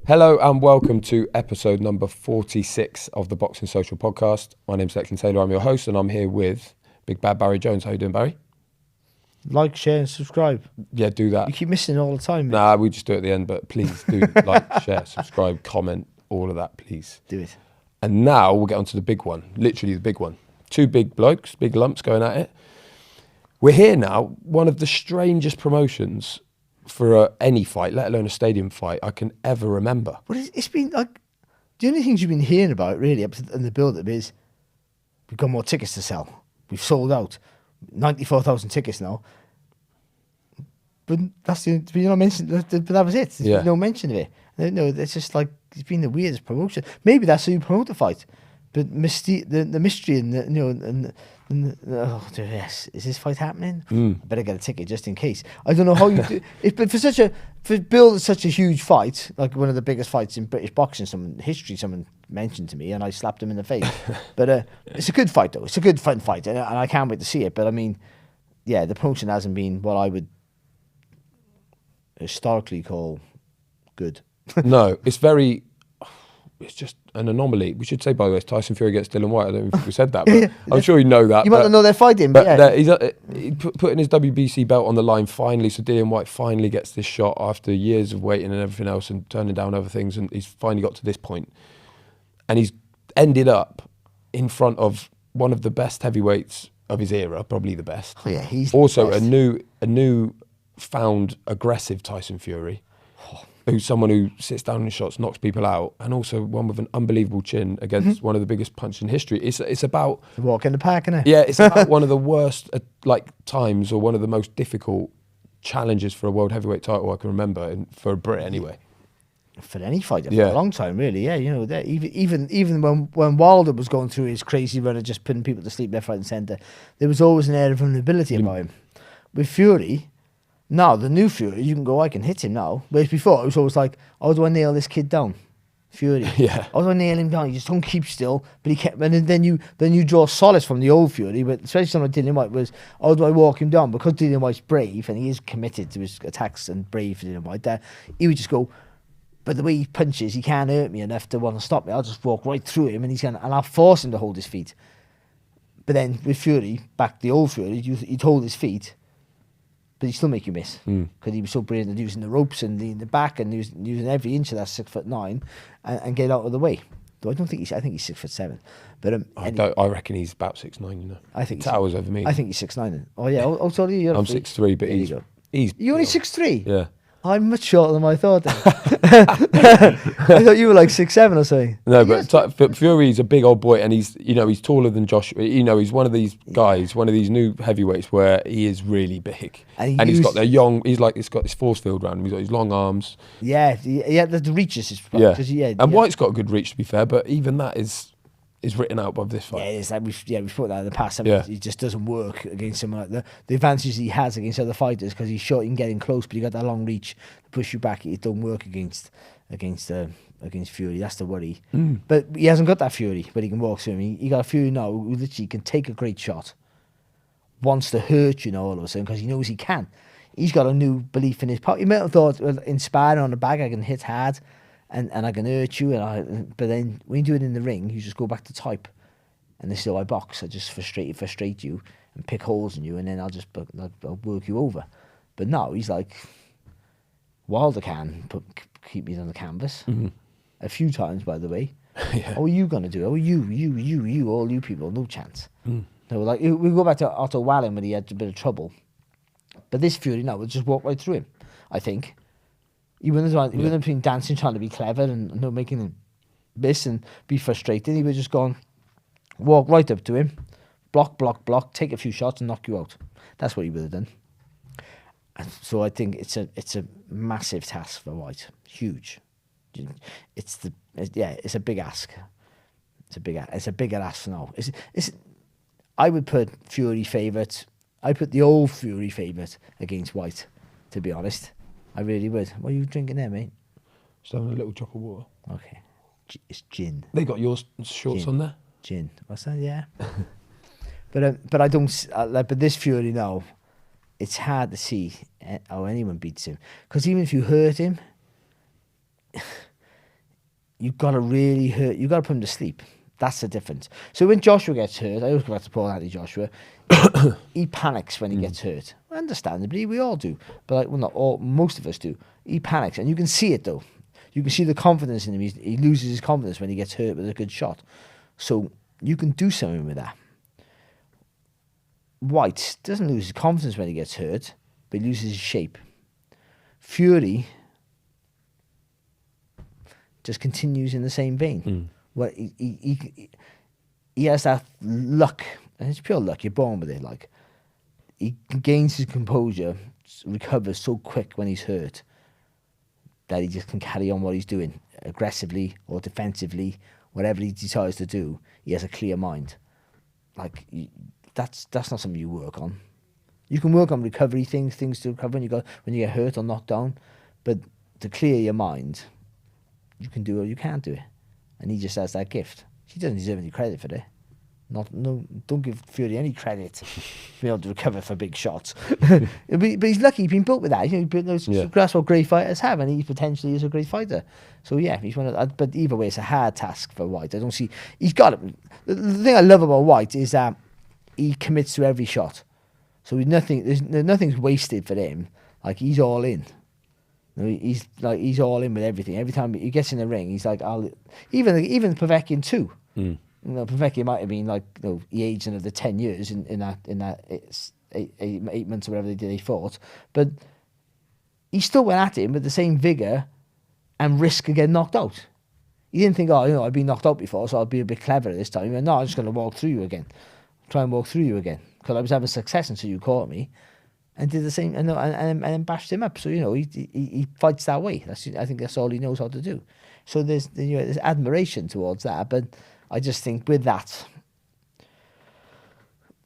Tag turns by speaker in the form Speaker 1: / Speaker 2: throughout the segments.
Speaker 1: Hello and welcome to episode number 46 of the Boxing Social podcast. My name's Dec Taylor, I'm your host, and I'm here with Big Bad Barry Jones. How you doing, Barry?
Speaker 2: Like, share and subscribe.
Speaker 1: Yeah, do that.
Speaker 2: You keep missing it all the time. Mate.
Speaker 1: Nah, we just do it at the end, but please do like, share, subscribe, comment, all of that, please.
Speaker 2: Do it.
Speaker 1: And now we'll get on to the big one, literally the big one. Two big blokes, big lumps going at it. We're here now, one of the strangest promotions for any fight, let alone a stadium fight, I can ever remember.
Speaker 2: But it's been like, the only things you've been hearing about really up in the build-up is we've got more tickets to sell. We've sold out 94,000 tickets now. But that's the, you know, mention, but that was it. There's been no mention of it. No, it's just like, it's been the weirdest promotion. Maybe that's how you promote the fight. But the mystery and the, you know, oh yes, is this fight happening? I better get a ticket just in case. I don't know how you do it, but for build such a huge fight, like one of the biggest fights in British boxing, someone mentioned to me, and I slapped him in the face. But it's a good fight though. It's a good fun fight, and I can't wait to see it. But I mean, yeah, the promotion hasn't been what I would historically call good.
Speaker 1: No, it's just an anomaly. We should say, by the way, it's Tyson Fury against Dillian Whyte. I don't know if we said that, but I'm sure you know that.
Speaker 2: You might not know they're fighting, but yeah.
Speaker 1: He's putting his WBC belt on the line finally, so Dillian Whyte finally gets this shot after years of waiting and everything else and turning down other things, and he's finally got to this point. And he's ended up in front of one of the best heavyweights of his era, probably the best.
Speaker 2: Oh, yeah, he's
Speaker 1: also a new found aggressive Tyson Fury. Who's someone who sits down in shots, knocks people out, and also one with an unbelievable chin against one of the biggest punches in history. It's about
Speaker 2: walk in the park, innit?
Speaker 1: Yeah, it's about one of the worst times, or one of the most difficult challenges for a world heavyweight title I can remember, for a Brit anyway.
Speaker 2: For any fighter, for a long time, really. Yeah, you know, even when Wilder was going through his crazy run of just putting people to sleep left, right, and centre, there was always an air of vulnerability about him. With Fury. Now, the new Fury, you can go, I can hit him now. Whereas before, it was always like, how do I nail this kid down? Fury.
Speaker 1: Yeah.
Speaker 2: How do I nail him down? You just don't keep still. But he kept, and then you draw solace from the old Fury, but especially someone like Dillian Whyte was, how do I walk him down? Because Dillian Whyte's brave, and he is committed to his attacks and brave for Dillian Whyte, he would just go, but the way he punches, he can't hurt me enough to want to stop me. I'll just walk right through him, and I'll force him to hold his feet. But then with Fury, back the old Fury, he'd hold his feet, but he'd still make you miss because he was so brilliant at using the ropes and the back and using every inch of that 6'9" and get out of the way. Though I think he's 6'7", but
Speaker 1: I reckon he's about 6'9". You know,
Speaker 2: I think
Speaker 1: towers over me.
Speaker 2: I think he's 6'9". Oh yeah, oh sorry,
Speaker 1: I'm 6'3", but
Speaker 2: you're only 6'3".
Speaker 1: Yeah.
Speaker 2: I'm much shorter than I thought. I thought you were like 6'7" or something.
Speaker 1: No, but Fury's a big old boy, and he's taller than Joshua. You know, he's one of these guys, one of these new heavyweights where he is really big, and he's got he's got this force field around him. He's got his long arms.
Speaker 2: Yeah, the reaches is
Speaker 1: And White's got a good reach, to be fair, but even that is written out by this fight.
Speaker 2: Yeah, it's like we've put that in the past. I mean, it just doesn't work against someone like that. The advantage he has against other fighters, because he's short, he can get in close, but he got that long reach to push you back. It don't work against Fury. That's the worry. But he hasn't got that Fury, but he can walk through him. He got a Fury now who literally can take a great shot, wants to hurt you now all of a sudden because he knows he can. He's got a new belief in his power. He might have thought, well, inspired on the bag, I can hit hard. And I can hurt you, but then when you do it in the ring, you just go back to type. And this is how I box. I just frustrate you and pick holes in you, and then I'll work you over. But now he's like, Wilder can keep me on the canvas a few times, by the way.
Speaker 1: Yeah.
Speaker 2: How are you gonna do it? Oh, you, all you people, no chance. No, like we go back to Otto Wallen when he had a bit of trouble. But this Fury now will just walk right through him, I think. He wouldn't have been dancing, trying to be clever and not making him miss and be frustrated. He would just go walk right up to him, block, take a few shots and knock you out. That's what he would have done. And so I think it's a massive task for Whyte. Huge. It's a big ask. It's a bigger ask now. I would put Fury favourite. I put the old Fury favourite against Whyte, to be honest. I really would. What are you drinking there, mate?
Speaker 1: Just having a little drop of water.
Speaker 2: Okay. It's gin.
Speaker 1: They got your shorts on there?
Speaker 2: Gin. What's that? Yeah. but I don't... but this Fury now, it's hard to see how anyone beats him. Because even if you hurt him, you've got to really hurt. You've got to put him to sleep. That's the difference. So when Joshua gets hurt, I always go back to Paul Anthony Joshua. He panics when he gets hurt. Understandably, we all do. But like, well, not all. Most of us do. He panics, and you can see it though. You can see the confidence in him. He loses his confidence when he gets hurt with a good shot. So you can do something with that. Whyte doesn't lose his confidence when he gets hurt, but he loses his shape. Fury just continues in the same vein. Well, he has that luck, and it's pure luck. You're born with it. Like, he gains his composure, recovers so quick when he's hurt that he just can carry on what he's doing, aggressively or defensively, whatever he decides to do. He has a clear mind. Like, that's not something you work on. You can work on recovery things to recover when you get hurt or knocked down, but to clear your mind, you can do it or you can't do it. And he just has that gift. He doesn't deserve any credit for that. Don't give Fury any credit to be able to recover for big shots. but he's lucky he's been built with that. You know, that's what great fighters have, and he potentially is a great fighter. So yeah, he's one of. But either way, it's a hard task for Whyte. I don't see. He's got it. The thing I love about Whyte is that he commits to every shot. So nothing's wasted for him. Like, he's all in. He's all in with everything. Every time he gets in the ring, he's like, even Povetkin too. You know, Povetkin might have been like, you know, he aged another 10 years in that 8 months or whatever they fought, but he still went at him with the same vigor and risk of getting knocked out. He didn't think, oh, you know, I've been knocked out before, so I'll be a bit cleverer this time. He went, no, I'm just going to walk through you again, try and walk through you again, because I was having success until you caught me. And did the same, and then bashed him up. So, you know, he fights that way. I think that's all he knows how to do. So there's admiration towards that. But I just think with that,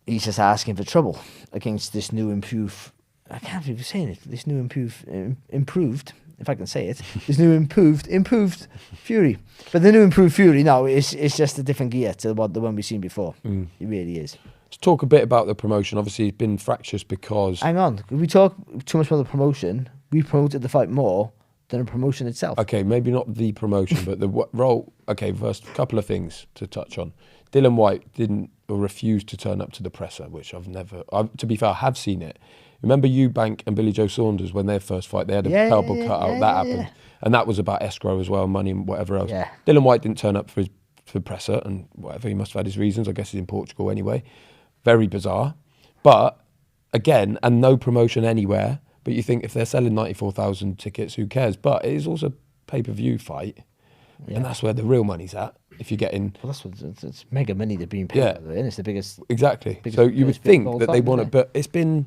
Speaker 2: he's just asking for trouble against this new improved. I can't believe saying it. This new improved, if I can say it. This new improved Fury. But the new improved Fury now is just a different gear to the one we've seen before. It really is.
Speaker 1: Let's talk a bit about the promotion. Obviously, it's been fractious because...
Speaker 2: Hang on. If we talk too much about the promotion, we promoted the fight more than the promotion itself.
Speaker 1: Okay, maybe not the promotion, but the role... Okay, first, a couple of things to touch on. Dillian Whyte didn't or refused to turn up to the presser, which I've never... to be fair, I have seen it. Remember Eubank and Billy Joe Saunders, when their first fight, they had a elbow cut out. That happened. And that was about escrow as well, money and whatever else.
Speaker 2: Yeah.
Speaker 1: Dillian Whyte didn't turn up for the presser, and whatever, he must have had his reasons. I guess he's in Portugal anyway. Very bizarre. But, again, and no promotion anywhere. But you think if they're selling 94,000 tickets, who cares? But it is also a pay-per-view fight. Yeah. And that's where the real money's at. If you're getting...
Speaker 2: Well, it's mega money they're being paid. Yeah. It's the biggest...
Speaker 1: Exactly. So you would think that they want it. But it's been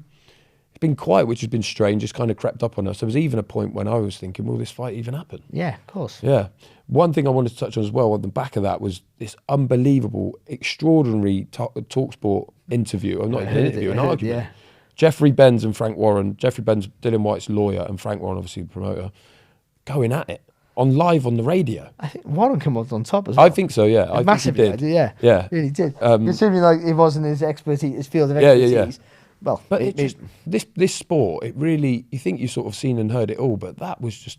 Speaker 1: quiet, which has been strange. It's kind of crept up on us. There was even a point when I was thinking, will this fight even happen?
Speaker 2: Yeah, of course.
Speaker 1: Yeah. One thing I wanted to touch on as well, on the back of that, was this unbelievable, extraordinary TalkSport interview. Not an interview, an argument. Yeah. Jeffrey Benz and Frank Warren. Jeffrey Benz, Dillian Whyte's lawyer, and Frank Warren, obviously the promoter, going at it live on the radio.
Speaker 2: I think Warren came out on top as well.
Speaker 1: I think so, yeah. I
Speaker 2: massively,
Speaker 1: think he did.
Speaker 2: Yeah, really did. Considering like it wasn't his expertise, his field of expertise. Yeah. Well,
Speaker 1: but this sport, it really, you think you've sort of seen and heard it all, but that was just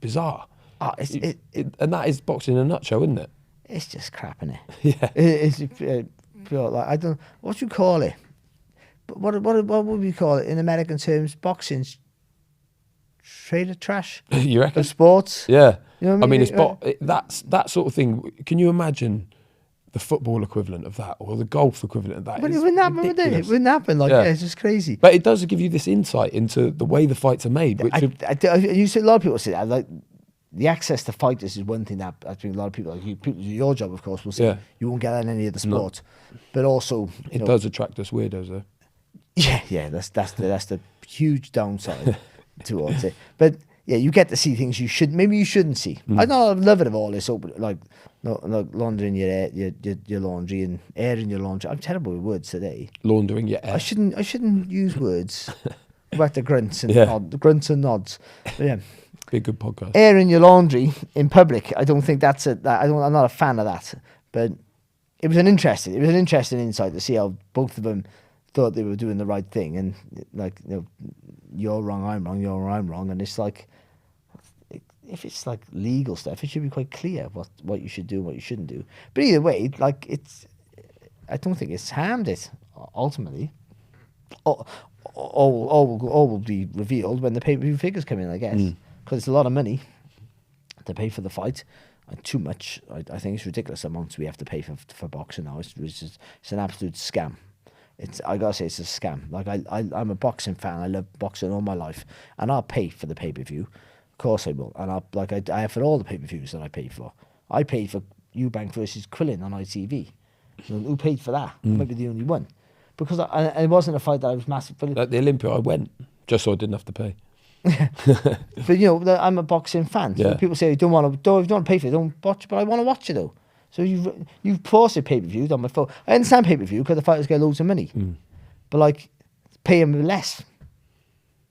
Speaker 1: bizarre. And that is boxing in a nutshell, isn't it?
Speaker 2: It's just crap, isn't it?
Speaker 1: Yeah.
Speaker 2: It's pure, like, I don't, what you call it? What would we call it in American terms? Boxing's trailer trash.
Speaker 1: You reckon?
Speaker 2: Of sports.
Speaker 1: Yeah.
Speaker 2: You know what I mean?
Speaker 1: That's that sort of thing. Can you imagine the football equivalent of that, or the golf equivalent of that?
Speaker 2: But it wouldn't happen, would it? It wouldn't happen. Like, it's just crazy.
Speaker 1: But it does give you this insight into the way the fights are made. Which
Speaker 2: you see a lot of people say that, like, the access to fighters is one thing that I think a lot of people, like people do your job, of course, will say you won't get that in any other sport. No. But also, it
Speaker 1: does attract us weirdos, though.
Speaker 2: Yeah, that's the huge downside towards it. But yeah, you get to see things you shouldn't see. I know I love it of all this, like laundering your laundry and airing your laundry. I'm terrible with words today.
Speaker 1: Laundering your air.
Speaker 2: I shouldn't use words. Back to grunts and grunts and nods. But yeah.
Speaker 1: Be a good podcast.
Speaker 2: Airing your laundry in public. I don't think that's I'm not a fan of that. But it was an interesting insight to see how both of them thought they were doing the right thing, and like, you know, you're wrong, I'm wrong, I'm wrong, and it's like if it's like legal stuff, it should be quite clear what you should do and what you shouldn't do. But either way, like I don't think it's harmed it ultimately. All will be revealed when the pay-per-view figures come in, I guess, because it's a lot of money to pay for the fight. Too much. I think it's ridiculous amounts we have to pay for boxing now. It's an absolute scam. I gotta say it's a scam. Like I'm a boxing fan. I love boxing all my life, and I'll pay for the pay-per-view. Of course I will, and I have for all the pay-per-views that I paid for. I paid for Eubank versus Quillen on ITV. Who paid for that? I might be the only one, because it wasn't a fight that I was massive.
Speaker 1: At the Olympia, I went just so I didn't have to pay.
Speaker 2: But I'm a boxing fan. So people say don't want to pay for it, don't watch it, but I want to watch it though. So you've posted pay-per-views on my phone. I understand pay-per-view because the fighters get loads of money, but like pay them less.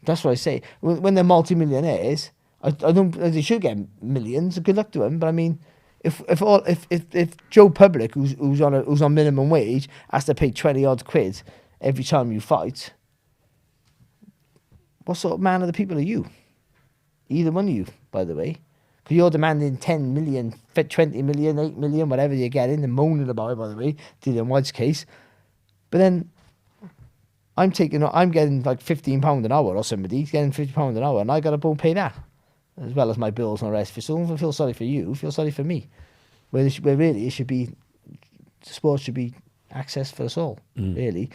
Speaker 2: That's what I say. When they're multi-millionaires, I don't. They should get millions. Good luck to them. But I mean, if Joe Public, who's on minimum wage, has to pay 20 odd quid every time you fight, what sort of man of the people are you? Either one of you, by the way. Because you're demanding 10 million, 20 million, 8 million, whatever you're getting, and moaning about it, by the way, Dillian Whyte's case. But then I'm getting like £15 an hour, or somebody's getting £50 an hour, and I got to pay that, as well as my bills and the rest of it. So don't feel sorry for you, feel sorry for me. Where really it should be, sports should be access for us all, really.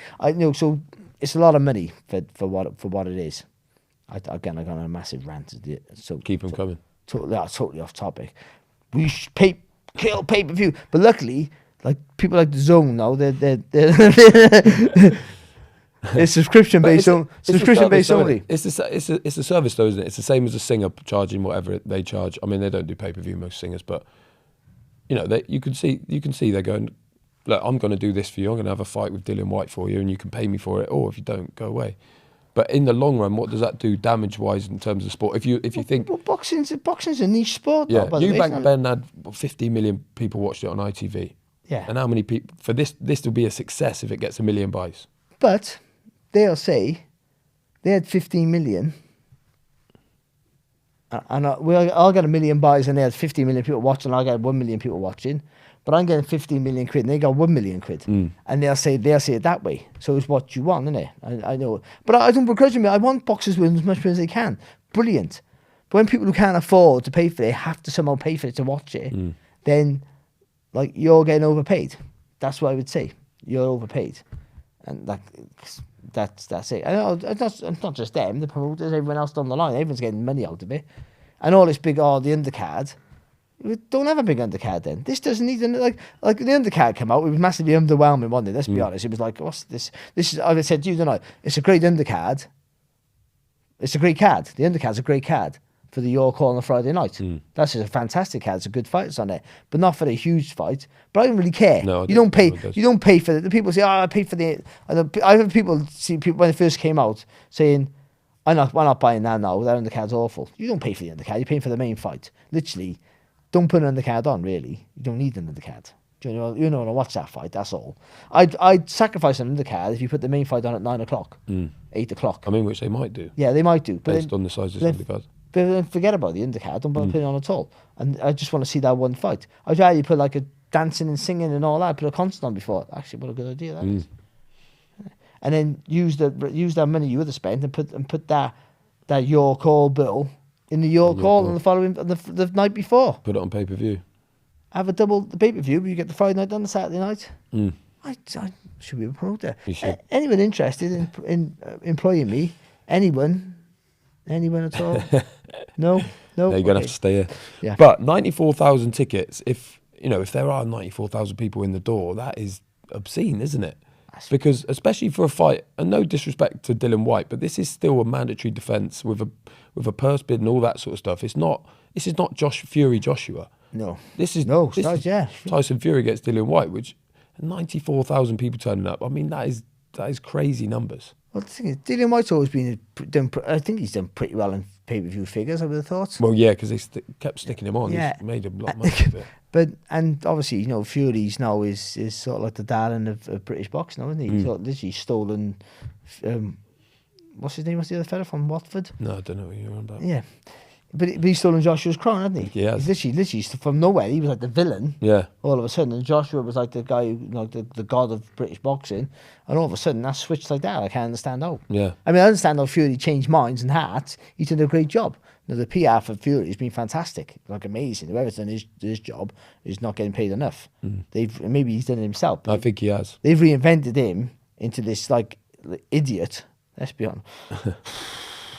Speaker 2: So it's a lot of money for what it is. I got on a massive rant. So
Speaker 1: Keep them coming.
Speaker 2: Totally off topic. We should kill pay-per-view, but luckily, like people like the Zone now, they're it's subscription based only.
Speaker 1: It's a service though, isn't it? It's the same as a singer charging whatever they charge. I mean, they don't do pay-per-view, most singers, but you can see they're going, look, I'm going to do this for you. I'm going to have a fight with Dillian Whyte for you, and you can pay me for it. Or if you don't, go away. But in the long run, what does that do damage-wise in terms of sport? If you think
Speaker 2: boxing's a niche sport,
Speaker 1: yeah,
Speaker 2: though,
Speaker 1: Eubank Ben had 50 million people watched it on ITV.
Speaker 2: Yeah,
Speaker 1: and how many people for this will be a success if it gets 1 million buys.
Speaker 2: But they'll say they had 15 million, and I'll get 1 million buys, and they had 50 million people watching. I'll get 1 million people watching. But I'm getting 15 million quid, and they got 1 million quid, and they'll say it that way. So it's what you want, isn't it? I know, but I don't begrudge me. I want boxers winning as much as they can. Brilliant. But when people who can't afford to pay for it have to somehow pay for it to watch it, then like you're getting overpaid. That's what I would say. You're overpaid, and that's it. I know it's not just them, the promoters, everyone else down the line. Everyone's getting money out of it, and all this big the undercard. We don't have a big undercard then. This doesn't need like the undercard came out. It was massively underwhelming, wasn't it? Let's be honest. It was like, what's this? This is, I said to you tonight, it's a great undercard. It's a great card. The undercard's a great card for the York Hall on a Friday night. That's just a fantastic card. It's a good fight on it, but not for a huge fight. But I don't really care.
Speaker 1: No,
Speaker 2: you don't pay. You don't pay for it. The people say, I pay for the. I have people when it first came out saying, we're not buying that now. That undercard's awful. You don't pay for the undercard. You're paying for the main fight. Literally. Don't put an undercard on, really. You don't need an undercard. You know, when I watch that fight, that's all. I'd sacrifice an undercard if you put the main fight on at 9 o'clock, 8 o'clock.
Speaker 1: I mean, which they might do.
Speaker 2: Yeah, they might do.
Speaker 1: Based on the size of the undercard.
Speaker 2: But then forget about the undercard. Don't bother putting it on at all. And I just want to see that one fight. I'd rather put like a dancing and singing and all that. Put a concert on before. Actually, what a good idea that is. And then use that money you would have spent and put that York Hall bill in the York Hall on the following the night before.
Speaker 1: Put it on pay-per-view.
Speaker 2: Have a double the pay-per-view, but you get the Friday night on the Saturday night. I should be a promoter.
Speaker 1: You should.
Speaker 2: Anyone interested in employing me? Anyone at all? No.
Speaker 1: You're gonna have to stay here.
Speaker 2: Yeah.
Speaker 1: But 94,000 tickets. If there are 94,000 people in the door, that is obscene, isn't it? Because especially for a fight, and no disrespect to Dillian Whyte, but this is still a mandatory defence with a purse bid and all that sort of stuff. This is not Fury Joshua.
Speaker 2: No.
Speaker 1: This is Tyson Fury gets Dillian Whyte, which 94,000 people turning up. I mean, that is crazy numbers.
Speaker 2: Well, the thing is, Dillian Whyte's always I think he's done pretty well in pay-per-view figures, I would have thought.
Speaker 1: Well, yeah, because they kept sticking him on.
Speaker 2: Yeah.
Speaker 1: He's made a lot of money of it.
Speaker 2: And obviously, Fury's now is sort of like the darling of British boxing now, isn't he? He's sort of literally stolen. What's his name? What's the other fella from Watford?
Speaker 1: No, I don't know what you're on about.
Speaker 2: Yeah, But he stolen Joshua's crown, hadn't he?
Speaker 1: Yes.
Speaker 2: He's literally from nowhere. He was like the villain.
Speaker 1: Yeah.
Speaker 2: All of a sudden, and Joshua was like the guy, the god of British boxing, and all of a sudden that switched like that. I can't understand how.
Speaker 1: Yeah.
Speaker 2: I mean, I understand how Fury changed minds and hearts. He did a great job. Now, the PR for Fury has been fantastic, like amazing. Whoever's done his job is not getting paid enough. Maybe he's done it himself.
Speaker 1: I think he has.
Speaker 2: They've reinvented him into this like idiot. Let's be honest.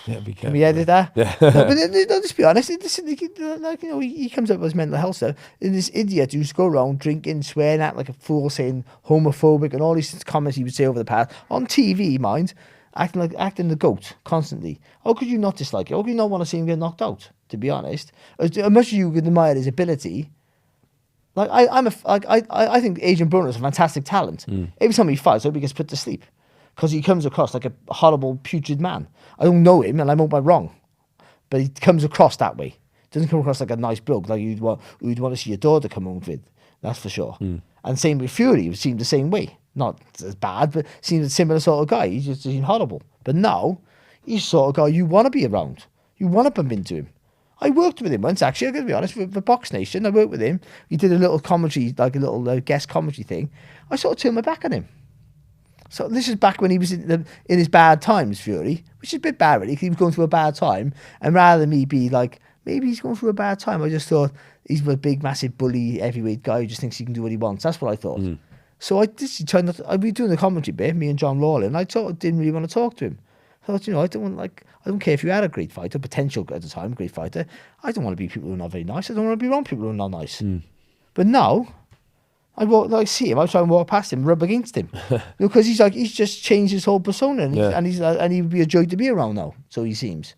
Speaker 1: Yeah, be careful.
Speaker 2: Can we edit that?
Speaker 1: Yeah.
Speaker 2: No, but let's be honest. He comes up with his mental health stuff. And this idiot who's go around drinking, swearing at like a fool, saying homophobic and all these comments he would say over the past on TV, mind, acting the goat constantly. How could you not dislike it? How could you not want to see him get knocked out? To be honest, as much as you could admire his ability, like I think Adrian Broner is a fantastic talent. Every time he fights, I hope he gets put to sleep. Because he comes across like a horrible, putrid man. I don't know him, and I might be wrong, but he comes across that way. Doesn't come across like a nice bloke, like you'd want to see your daughter come home with. That's for sure. And same with Fury, he seemed the same way. Not as bad, but seemed a similar sort of guy. He just seemed horrible. But now, he's the sort of guy you want to be around. You want to bump into him. I worked with him once, actually, I'm going to be honest, for Box Nation. I worked with him. He did a little commentary, like a little guest commentary thing. I sort of turned my back on him. So this is back when he was in his bad times, Fury, which is a bit bad, really, because he was going through a bad time. And rather than me be like, maybe he's going through a bad time, I just thought, he's a big, massive, bully, heavyweight guy who just thinks he can do what he wants. That's what I thought. So I just tried not to, I'd be doing the commentary bit, me and John Lawler, and I didn't really want to talk to him. I thought, I don't care if you had a great fighter, potential at the time, great fighter. I don't want to be people who are not very nice. I don't want to be around people who are not nice. But now, I see him. I try and walk past him, rub against him, because he's just changed his whole persona, and he would be a joy to be around now. So he seems.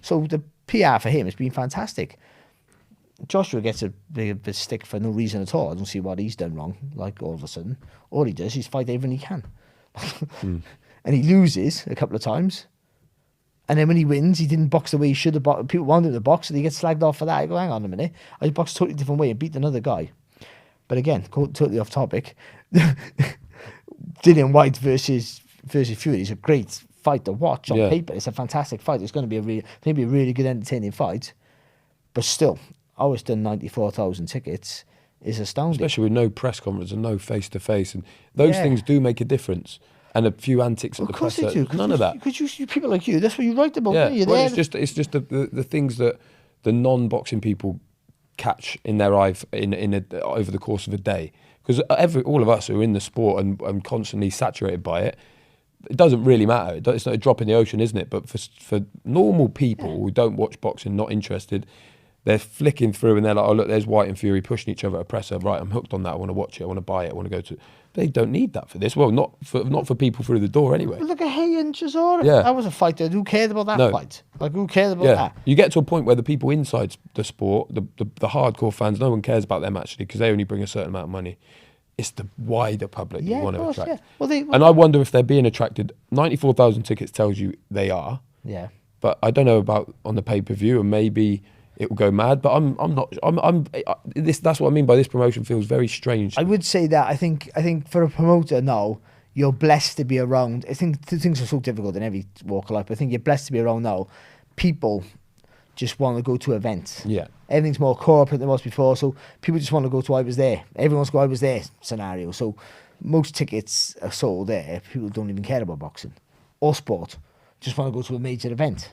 Speaker 2: So the PR for him has been fantastic. Joshua gets a bit stick for no reason at all. I don't see what he's done wrong. Like all of a sudden, all he does is fight everyone he can, and he loses a couple of times. And then when he wins, he didn't box the way he should have boxed. People wanted him to box, and he gets slagged off for that. I go, hang on a minute, I boxed a totally different way and beat another guy. But again, totally off topic. Dillian Whyte versus Fury is a great fight to watch on paper. It's a fantastic fight. It's going to be a really good, entertaining fight. But still, I was done 94,000 tickets is astounding.
Speaker 1: Especially with no press conference and no face to face, and those things do make a difference. And a few antics at the press. None of that.
Speaker 2: Because you people like you, that's what you write about.
Speaker 1: Yeah,
Speaker 2: You're
Speaker 1: well,
Speaker 2: there.
Speaker 1: it's just the things that the non-boxing people catch in their eye over the course of a day, because all of us who are in the sport and constantly saturated by it, it doesn't really matter. It's not a drop in the ocean, isn't it? But for normal people who don't watch boxing, not interested, they're flicking through and they're like, oh look, there's Whyte and Fury pushing each other at a presser. Right, I'm hooked on that. I want to watch it. I want to buy it. I want to go to. They don't need that for this. Well, not for people through the door anyway.
Speaker 2: Look at Hay and Chisora.
Speaker 1: Yeah.
Speaker 2: That was a fighter. Who cared about that fight? Like, who cared about that?
Speaker 1: You get to a point where the people inside the sport, the hardcore fans, no one cares about them actually, because they only bring a certain amount of money. It's the wider public you want to attract.
Speaker 2: Yeah.
Speaker 1: And I wonder if they're being attracted. 94,000 tickets tells you they are.
Speaker 2: Yeah.
Speaker 1: But I don't know about on the pay-per-view, and maybe it will go mad. But that's what I mean by this promotion feels very strange.
Speaker 2: I would say that I think for a promoter now, you're blessed to be around. I think things are so difficult in every walk of life, but I think you're blessed to be around now. People just want to go to events.
Speaker 1: Yeah.
Speaker 2: Everything's more corporate than it was before, so people just want to go to I was there. Everyone wants to go I was there scenario. So most tickets are sold there. People don't even care about boxing or sport. Just want to go to a major event.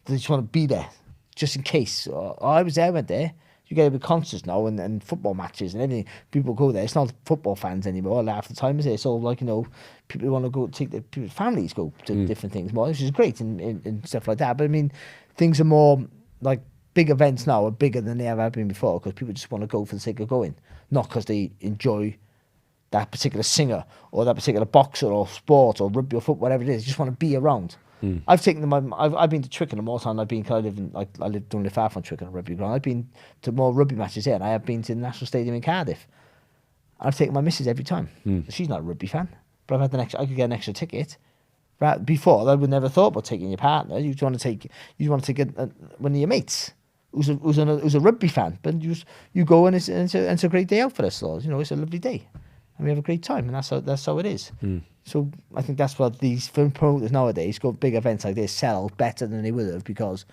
Speaker 2: They just want to be there, just in case. I was there, I went there. You get a bit conscious now, and football matches and everything. People go there. It's not football fans anymore. Half the time is it? It's all like, people want to go take their families go to different things more, which is great and stuff like that. But I mean, things are more like big events now are bigger than they ever have been before, because people just want to go for the sake of going, not because they enjoy that particular singer or that particular boxer or sport or rugby or football, whatever it is. They just want to be around. I've taken them. I've been to Twickenham all the time. I've been I don't live far from Twickenham rugby ground. I've been to more rugby matches here, and I have been to the National Stadium in Cardiff. I've taken my missus every time. She's not a rugby fan, but I've had I could get an extra ticket. Right before, I would never thought about taking your partner. You want to take one of your mates who's a rugby fan, but you go and it's a great day out for us all. It's a lovely day, and we have a great time, and that's how it is. So I think that's what these film promoters nowadays go big events like this sell better than they would have, because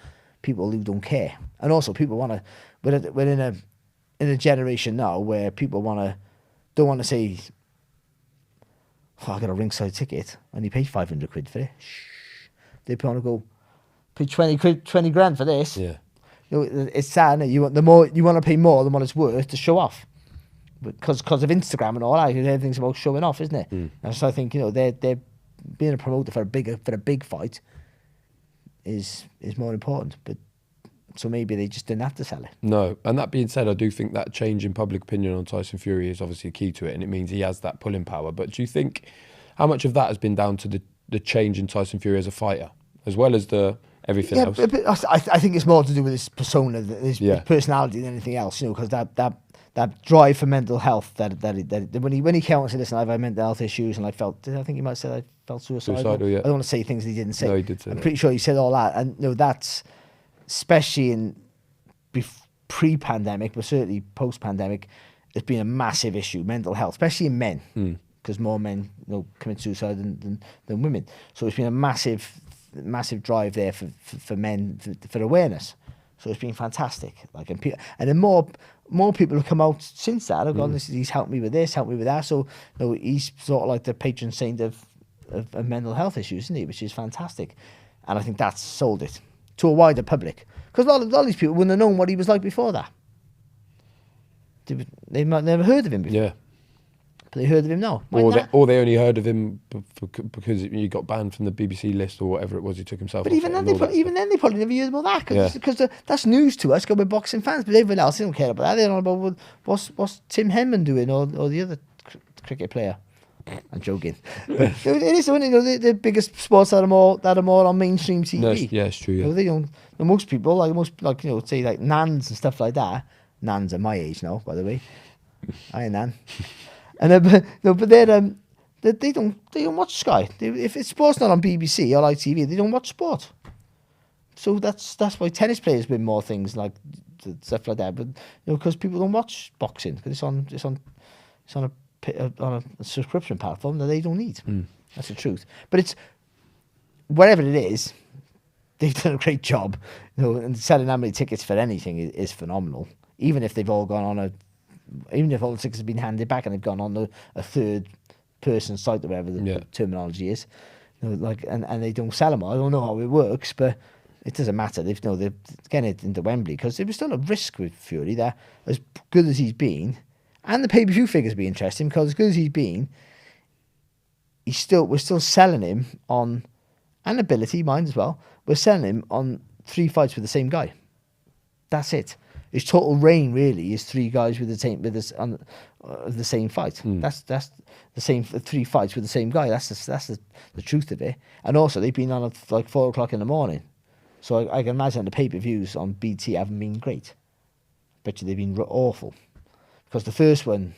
Speaker 2: people who don't care. And also people want to, we're in a generation now where people don't want to say, oh, I got a ringside ticket, and you pay 500 quid for it. Shh. They want to go, pay 20 grand for this.
Speaker 1: Yeah.
Speaker 2: You know, it's sad, isn't it? You want to pay more than what it's worth to show off. Because of Instagram and all that, everything's about showing off, isn't it? And so I think, you know, they're being a promoter for a big fight is more important. But so maybe they just didn't have to sell it.
Speaker 1: No, and that being said, I do think that change in public opinion on Tyson Fury is obviously a key to it, and it means he has that pulling power. But do you think how much of that has been down to the change in Tyson Fury as a fighter, as well as everything else?
Speaker 2: I think it's more to do with his persona, his personality than anything else. You know, because that drive for mental health that when he came out and said, listen, I've had mental health issues, and I think he might have said I felt suicidal. Yeah. I don't want to say things that he didn't say.
Speaker 1: No, he did say
Speaker 2: I'm
Speaker 1: that.
Speaker 2: pretty sure he said all that, and you know, that's especially in pre-pandemic, but certainly post-pandemic, it's been a massive issue, mental health, especially in men, because more men, you know, commit suicide than women. So it's been a massive drive there for men for awareness. So it's been fantastic. Like, and then more people have come out since that. Have gone, he's helped me with this, helped me with that. So, you know, he's sort of like the patron saint of mental health issues, isn't he? Which is fantastic. And I think that's sold it to a wider public. Because a lot of these people wouldn't have known what he was like before that. They might never heard of him before. Yeah. But they heard of him now.
Speaker 1: Or they only heard of him because he got banned from the BBC list or whatever it was. He took himself.
Speaker 2: But even then, they probably never heard about that because that's news to us. Because we're boxing fans, but everyone else, they don't care about that. They don't know about what's Tim Henman doing or the other cricket player. I'm joking. But it is, you know, the biggest sports that are more on mainstream TV.
Speaker 1: No, yeah, it's true. Yeah.
Speaker 2: You know, they don't. Most people, you know, say like Nans and stuff like that. Nans are my age now, by the way. I ain't Nan. And but they don't watch Sky. If it's sport's not on BBC or ITV, they don't watch sport. So that's why tennis players win more things like stuff like that. But you know, because people don't watch boxing because it's on a subscription platform that they don't need. That's the truth. But it's whatever it is, they've done a great job. You know, and selling that many tickets for anything is phenomenal. Even if they've all gone on even if all the tickets have been handed back and they've gone on a third person site or whatever the terminology is, you know, like and they don't sell them. I don't know how it works, but it doesn't matter. They're getting it into Wembley because there was still a risk with Fury that as good as he's been, and the pay-per-view figures be interesting because as good as he's been, we're still selling him on, and ability, mind as well. We're selling him on 3 fights with the same guy. That's it. His total reign really is 3 guys with the same fight. That's the same 3 fights with the same guy. That's the truth of it. And also they've been on at like 4 o'clock in the morning, so I can imagine the pay-per-views on BT haven't been great. Bet you they've been awful because the first one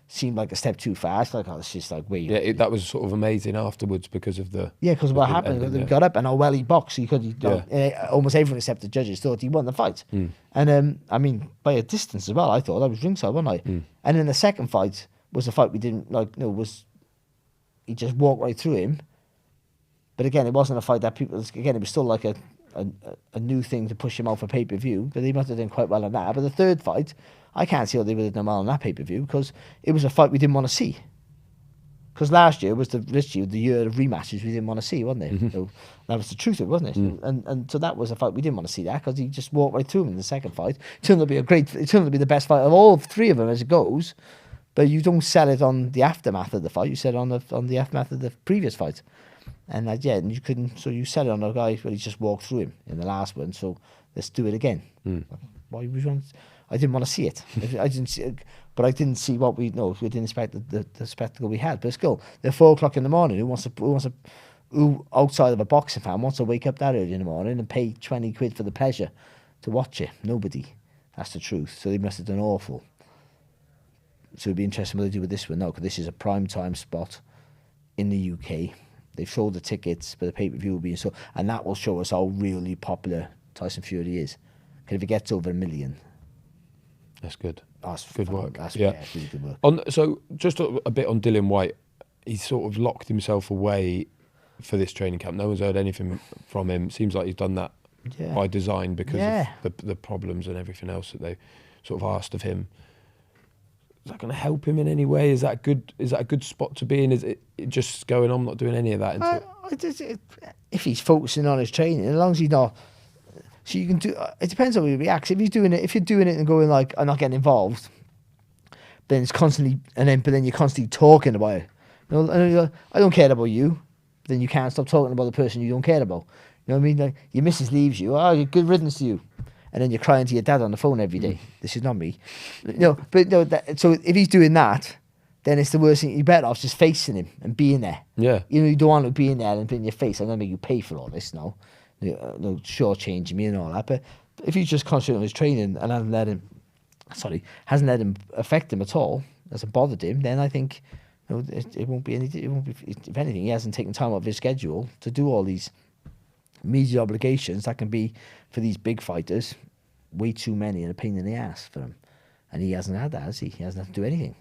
Speaker 2: seemed like a step too fast. Like, oh, it's just like wait.
Speaker 1: Yeah, that was sort of amazing afterwards because of the.
Speaker 2: Yeah, because what happened? They got up and how well he boxed. Almost everyone except the judges thought he won the fight. And I mean, by a distance as well. I thought I was ringside, wasn't I? And then the second fight was a fight we didn't like. No, he just walked right through him. But again, it wasn't a fight that people. Again, it was still like a new thing to push him out for pay-per-view. But they must have done quite well on that. But the third fight, I can't see how they would have done well on that pay-per-view because it was a fight we didn't want to see. Because last year was literally the year of rematches we didn't want to see, wasn't it? So that was the truth of it, wasn't it? And so that was a fight we didn't want to see that because he just walked right through him in the second fight. It turned out to be the best fight of all 3 of them as it goes. But you don't sell it on the aftermath of the fight. You sell it on the aftermath of the previous fight. And and you couldn't. So you sell it on a guy where he just walked through him in the last one. So let's do it again. Why we want? I didn't want to see it. I didn't see it, but I didn't see what we know. We didn't expect the spectacle we had. But still, they're 4 o'clock in the morning. Who outside of a boxing fan wants to wake up that early in the morning and pay 20 quid for the pleasure to watch it? Nobody. That's the truth. So they must have done awful. So it'd be interesting what they do with this one now, because this is a prime time spot in the UK. They've sold the tickets, but the pay-per-view will be so, and that will show us how really popular Tyson Fury is. Because if it gets over 1 million,
Speaker 1: that's good.
Speaker 2: That's
Speaker 1: good work.
Speaker 2: That's
Speaker 1: really
Speaker 2: good work.
Speaker 1: So just a bit on Dillian Whyte. He's sort of locked himself away for this training camp. No one's heard anything from him. Seems like he's done that by design because
Speaker 2: Yeah.
Speaker 1: of the problems and everything else that they sort of asked of him. Is that going to help him in any way? Is that a good spot to be in? Is it just going, I'm not doing any of that until...
Speaker 2: If he's focusing on his training, as long as he's not, so you can do. It depends on how he reacts. If he's doing it, if you're doing it and going like, I'm not getting involved, then it's constantly, but then you're constantly talking about it. You know, and you're like, I don't care about you. Then you can't stop talking about the person you don't care about. You know what I mean? Like your missus leaves you. Oh, good riddance to you. And then you're crying to your dad on the phone every day. This is not me. So if he's doing that, then it's the worst thing. You're better off just facing him and being there.
Speaker 1: Yeah.
Speaker 2: You know, you don't want to be in there and be in your face. I'm going to make you pay for all this now. No shortchanging me and all that. But if he's just concentrating on his training and hasn't let him affect him at all, hasn't bothered him, then I think it won't be anything. It won't be. If anything, he hasn't taken time out of his schedule to do all these media obligations that can be, for these big fighters, way too many and a pain in the ass for him. And he hasn't had that, has he? He hasn't had to do anything.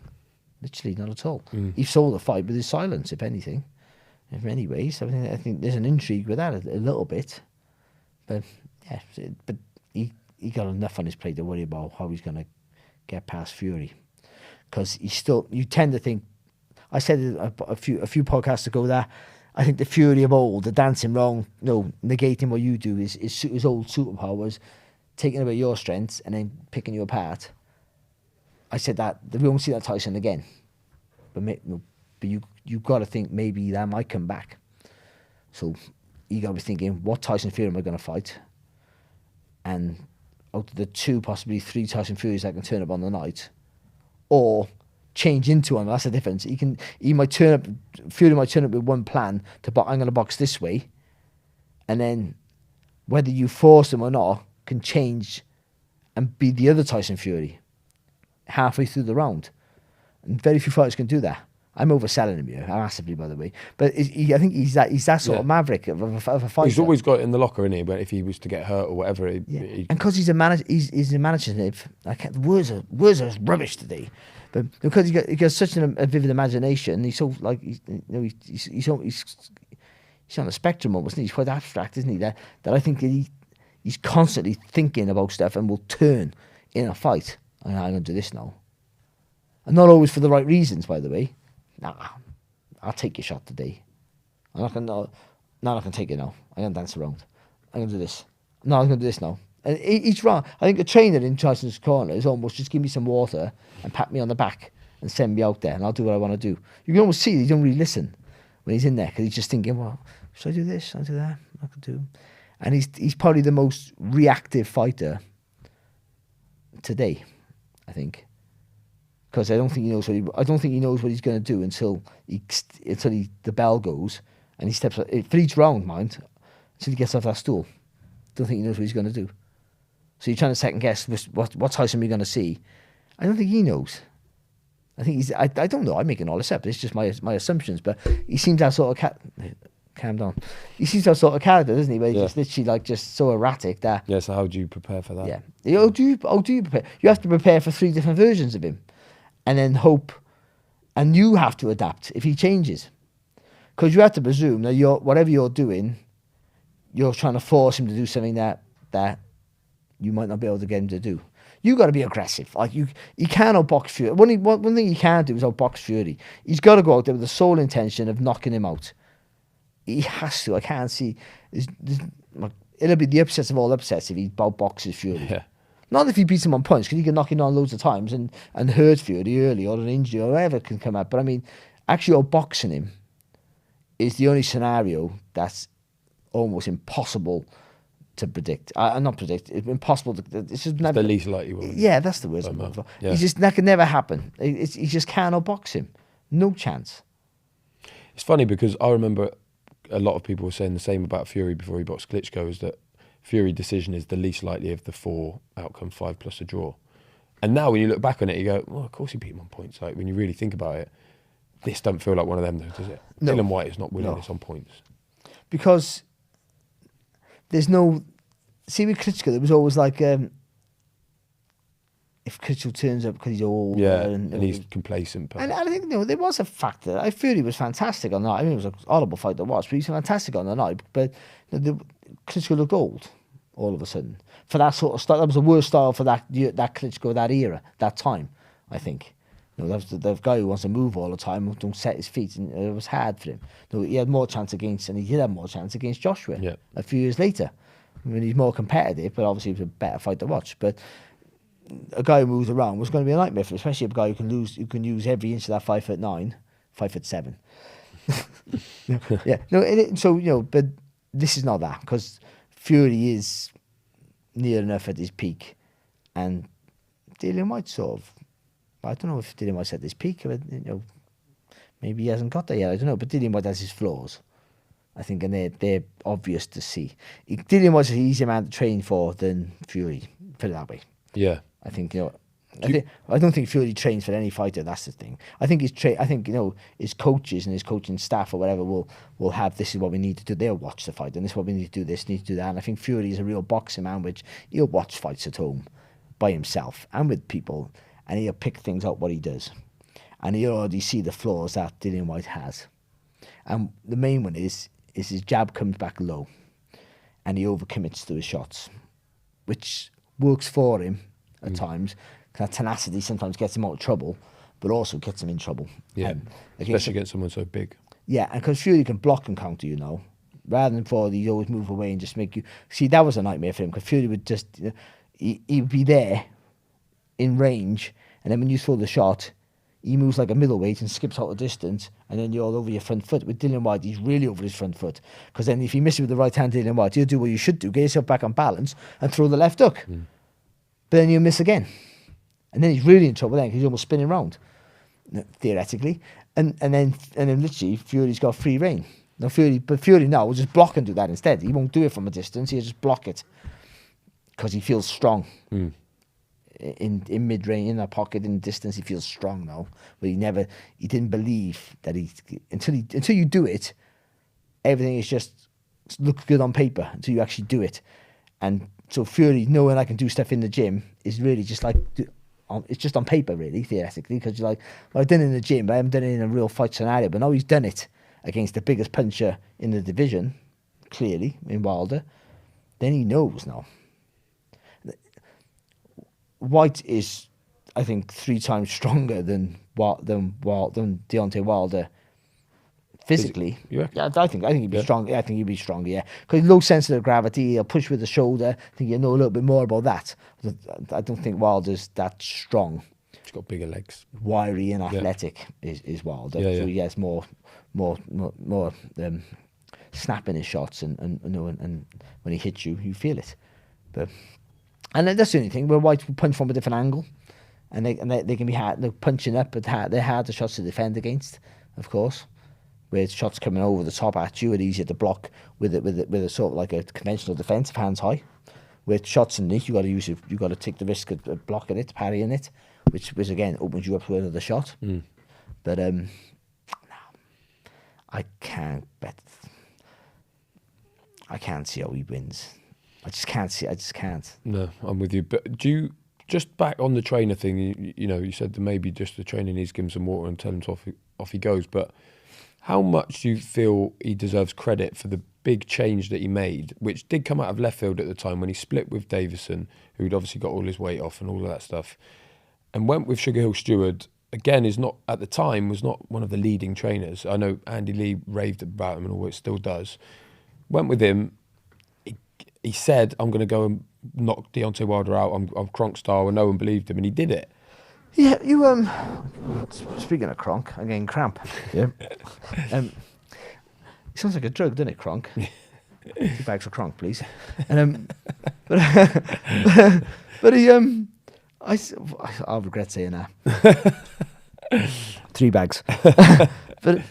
Speaker 2: Literally, not at all. He sold the fight with his silence, if anything. In many ways, I think there's an intrigue with that a little bit. But yeah, but he got enough on his plate to worry about how he's going to get past Fury. Because you tend to think, I said it a few podcasts ago that I think the Fury of old, the dancing wrong, negating what you do, is his old superpowers, taking away your strengths and then picking you apart. I said that we won't see that Tyson again, but you've got to think maybe that might come back. So you got to be thinking, what Tyson Fury am I going to fight? And out of the 2, possibly 3 Tyson Furies that can turn up on the night, or change into one. That's the difference. He might turn up. Fury might turn up with one plan to I'm going to box this way, and then whether you force him or not can change and be the other Tyson Fury halfway through the round. And very few fighters can do that. I'm overselling him here, massively, by the way. But I think he's that sort of maverick of a fighter.
Speaker 1: He's always got it in the locker, isn't he? But if he was to get hurt or whatever,
Speaker 2: and because he's a manager, he's imaginative. The words are rubbish today. But because he got such a vivid imagination, he's so like he's on the spectrum almost. He's quite abstract, isn't he? That I think he's constantly thinking about stuff and will turn in a fight. I'm going to do this now, and not always for the right reasons, by the way. Nah, I'll take your shot today. I'm not going to take it now. I'm going to dance around. I'm going to do this. No, I'm going to do this now. And each round, I think a trainer in Tyson's corner is almost just give me some water and pat me on the back and send me out there, and I'll do what I want to do. You can almost see he don't really listen when he's in there, because he's just thinking, well, should I do this? Should I do that? I could do. And he's probably the most reactive fighter today, I think, because I don't think he knows what he's going to do until the bell goes and he steps for each round, mind, until he gets off that stool. Don't think he knows what he's going to do. So you're trying to second guess what Tyson we're going to see. I don't think he knows. I think I don't know. I'm making all this up. It's just my assumptions. But he seems that sort of calm down. He seems that sort of character, doesn't he? Where he's just literally just so erratic that.
Speaker 1: Yeah. So how do you prepare for that?
Speaker 2: Yeah. How do you prepare? You have to prepare for 3 different versions of him, and then hope, and you have to adapt if he changes, because you have to presume that whatever you're doing, you're trying to force him to do something that you might not be able to get him to do. You got to be aggressive. Like you can't outbox Fury. One thing he can't do is outbox Fury. He's got to go out there with the sole intention of knocking him out. He has to. I can't see. It'll be the upsets of all upsets if he outboxes Fury.
Speaker 1: Yeah.
Speaker 2: Not if he beats him on points, because he can knock him on loads of times and hurt Fury early, or an injury or whatever can come up. But I mean, actually outboxing him is the only scenario that's almost impossible to predict. Not predict. It's impossible to. It's just never.
Speaker 1: The least likely one.
Speaker 2: Yeah, that's the word.
Speaker 1: Yeah.
Speaker 2: That can never happen. He just can't outbox him. No chance.
Speaker 1: It's funny because I remember a lot of people were saying the same about Fury before he boxed Klitschko, is that Fury decision is the least likely of the 4 outcome, 5 plus a draw. And now when you look back on it, you go, well, of course he beat him on points. Like when you really think about it, this doesn't feel like one of them, though, does it? No. Dillian Whyte is not winning this on points.
Speaker 2: Because there's no... See, with Klitschko, there was always like... if Klitschko turns up because he's old...
Speaker 1: Yeah, and he's complacent.
Speaker 2: And I think there was a factor. Fury was fantastic on the night. I mean, it was an horrible fight to watch, but he's fantastic on the night. But Klitschko looked old all of a sudden. For that sort of style, that was the worst style for that Klitschko, that era, that time, I think. You know, that was the guy who wants to move all the time, don't set his feet, and it was hard for him. You know, he had more chance against, and he did have more chance against Joshua a few years later. I mean, he's more competitive, but obviously it was a better fight to watch. But a guy who moves around was going to be a nightmare for him, especially a guy who can use every inch of that 5'9", 5'7". So you know, but this is not that, because Fury is near enough at his peak, and Dillian Whyte sort of, I don't know if Dillian Whyte's at his peak, but you know, maybe he hasn't got there yet. I don't know, but Dillian Whyte has his flaws, I think, and they're obvious to see. Dillian Whyte's an easier man to train for than Fury, put it that way.
Speaker 1: Yeah,
Speaker 2: I think, you know. I don't think Fury trains for any fighter. That's the thing. I think I think, you know, his coaches and his coaching staff or whatever will have, this is what we need to do. They'll watch the fight, and this is what we need to do. This need to do that. And I think Fury is a real boxing man, which he'll watch fights at home by himself and with people, and he'll pick things out what he does, and he'll already see the flaws that Dillian Whyte has. And the main one is his jab comes back low, and he overcommits to his shots, which works for him at times. That tenacity sometimes gets him out of trouble, but also gets him in trouble.
Speaker 1: Yeah, especially against someone so big.
Speaker 2: Yeah, and because Fury can block and counter, you know, rather than for he'd always move away and just make you... See, that was a nightmare for him, because Fury would just... You know, he would be there in range, and then when you throw the shot, he moves like a middleweight and skips out the distance, and then you're all over your front foot. With Dillian Whyte, he's really over his front foot, because then if you miss it with the right hand, Dillian Whyte, you'll do what you should do, get yourself back on balance and throw the left hook. But then you miss again. And then he's really in trouble then, because he's almost spinning round, theoretically. And then literally Fury's got free reign. Now Fury now will just block and do that instead. He won't do it from a distance. He'll just block it, because he feels strong. In mid range, in that pocket, in distance, he feels strong now. But he didn't believe that until you do it, everything is just looks good on paper until you actually do it. And so Fury, knowing I can do stuff in the gym, is really just like... It's just on paper, really, theoretically, because you're like, well, I've done it in the gym, but I haven't done it in a real fight scenario. But now he's done it against the biggest puncher in the division, clearly, in Wilder. Then he knows now. Whyte is, I think, 3 times stronger than Deontay Wilder physically. Yeah, I think he'd be strong. Yeah, I think he'd be stronger. Yeah, because low sensitive of gravity, he'll push with the shoulder. I think you know a little bit more about that. I don't think Wilder's that strong.
Speaker 1: He's got bigger legs,
Speaker 2: wiry and athletic is Wilder. So he has more snap in his shots, and when he hits you, you feel it. And that's the only thing. Where Whyte will punch from a different angle, and they can be hard. They're punching up, but they're harder shots to defend against, of course. Where shots coming over the top at you, it's easier to block with a sort of like a conventional defensive hands high. With shots underneath, you got to take the risk of blocking it, parrying it, which again opens you up to another shot. But no, I can't bet. I can't see how he wins. I just can't see. I just can't.
Speaker 1: No, I'm with you. But do you, just back on the trainer thing? You know, you said that maybe just the trainer needs to give him some water and tell him off he goes, but. How much do you feel he deserves credit for the big change that he made, which did come out of left field at the time when he split with Davison, who'd obviously got all his weight off and all of that stuff, and went with Sugar Hill Stewart, again, was not one of the leading trainers. I know Andy Lee raved about him and all, it still does. Went with him. He said, I'm going to go and knock Deontay Wilder out. I'm Kronk style, and no one believed him, and he did it.
Speaker 2: Yeah, speaking of Kronk, I'm getting cramp. Yeah. It sounds like a drug, doesn't it, Kronk? 2 bags of Kronk, please. And but he I'll regret saying that. 3 bags. But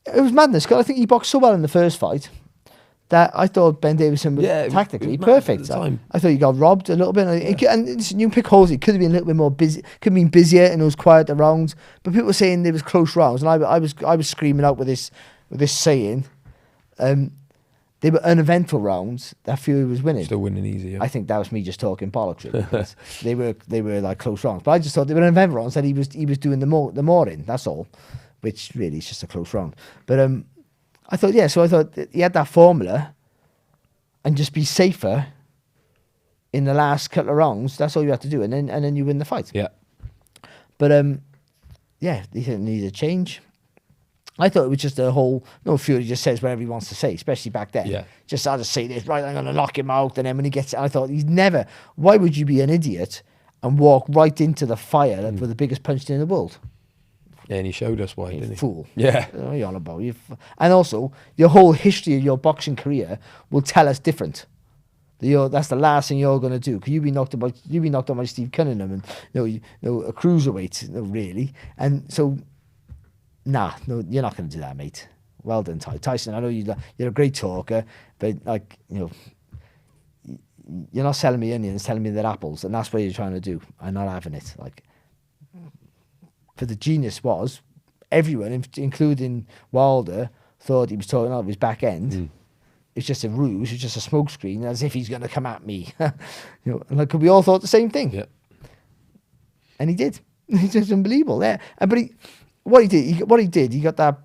Speaker 2: it was madness, because I think he boxed so well in the first fight that I thought Ben Davison was tactically perfect. I thought he got robbed a little bit. And you pick holes, it could have been a little bit more busy, could have been busier and it was quieter rounds. But people were saying there was close rounds, and I was screaming out with this saying, they were uneventful rounds that Fury was winning.
Speaker 1: Still winning easy. Yeah.
Speaker 2: I think that was me just talking bollocks, really, because they were like close rounds. But I just thought they were uneventful rounds that he was doing the more in. That's all, which really is just a close round. But I thought that he had that formula, and just be safer in the last couple of rounds, that's all you have to do, and then you win the fight.
Speaker 1: Yeah.
Speaker 2: But yeah, they didn't need a change. I thought it was just a whole, Fury just says whatever he wants to say, especially back then.
Speaker 1: Yeah.
Speaker 2: Just, I'll just say this, right, I'm going to knock him out. And then when he gets, I thought, why would you be an idiot and walk right into the fire with the biggest punch in the world?
Speaker 1: Yeah, and he showed us why, didn't he?
Speaker 2: Fool.
Speaker 1: Yeah.
Speaker 2: What are you on about? And also, your whole history of your boxing career will tell us different. That's the last thing you're going to do. Because you've been knocked out by Steve Cunningham and a cruiserweight, really. And so, no, you're not going to do that, mate. Well done, Tyson. I know you're a great talker, but you're not selling me onions, telling me they're apples, and that's what you're trying to do. I'm not having it. For the genius was, everyone, including Wilder, thought he was talking out of his back end. It's just a ruse. It's just a smokescreen, as if he's going to come at me. We all thought the same thing.
Speaker 1: Yeah.
Speaker 2: And he did. It's just unbelievable. Yeah. But what he did, he got the